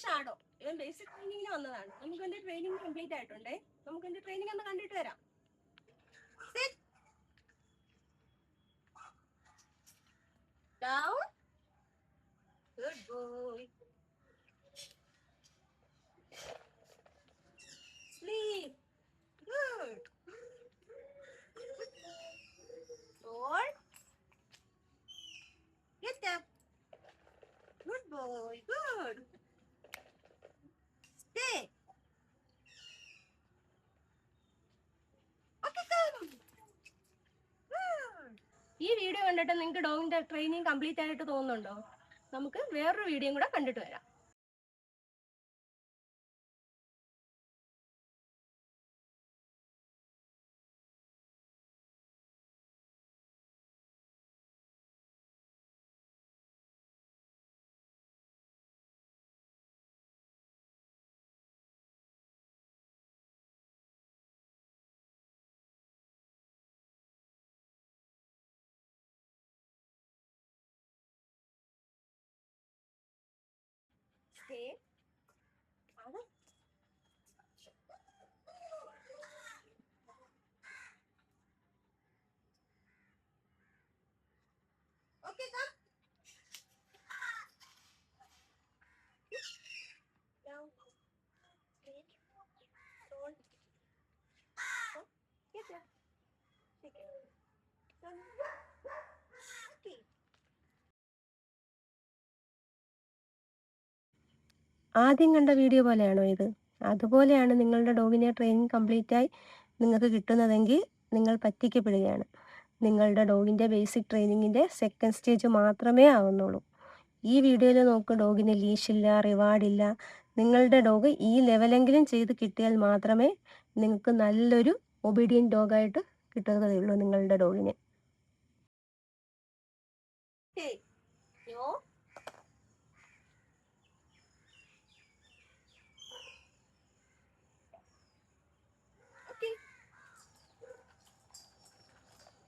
Shadow. ഇവൻ basic ട്രെയിനിങ്ങിന് വന്നതാണ്. നമുക്ക് എന്റെ ട്രെയിനിങ് കംപ്ലീറ്റ് ആയിട്ടുണ്ടേ. നമുക്ക് എന്റെ ട്രെയിനിങ് ഒന്ന് കണ്ടിട്ട് വരാം. Sit. Down. Good boy. Sleep. Good. Roll. Get up. Good boy. Good. Stay. Okay, come. Good. ഈ വീഡിയോ കണ്ടിട്ട് നിങ്ങൾക്ക് ഡോഗിന്റെ ട്രെയിനിങ് കംപ്ലീറ്റ് ആയിട്ട് തോന്നുന്നുണ്ടോ? നമുക്ക് വേറൊരു വീഡിയോയും കൂടെ കണ്ടിട്ട് വരാം. Stay. Okay, come. Down. Straight. Roll. Come. Get there. Take it. Come. Okay. ആദ്യം കണ്ട വീഡിയോ പോലെയാണോ ഇത്? അതുപോലെയാണ് നിങ്ങളുടെ ഡോഗിനെ ട്രെയിനിങ് കംപ്ലീറ്റ് ആയി നിങ്ങൾക്ക് കിട്ടുന്നതെങ്കിൽ നിങ്ങൾ പറ്റിക്കപ്പെടുകയാണ്. നിങ്ങളുടെ ഡോഗിൻ്റെ ബേസിക് ട്രെയിനിങ്ങിൻ്റെ സെക്കൻഡ് സ്റ്റേജ് മാത്രമേ ആവുന്നുള്ളൂ. ഈ വീഡിയോയിൽ നോക്ക്, ഡോഗിന് ലീഷില്ല, റിവാർഡില്ല. നിങ്ങളുടെ ഡോഗ് ഈ ലെവലെങ്കിലും ചെയ്ത് കിട്ടിയാൽ മാത്രമേ നിങ്ങൾക്ക് നല്ലൊരു ഒബീഡിയൻ ഡോഗായിട്ട് കിട്ടുകയുള്ളൂ നിങ്ങളുടെ ഡോഗിനെ.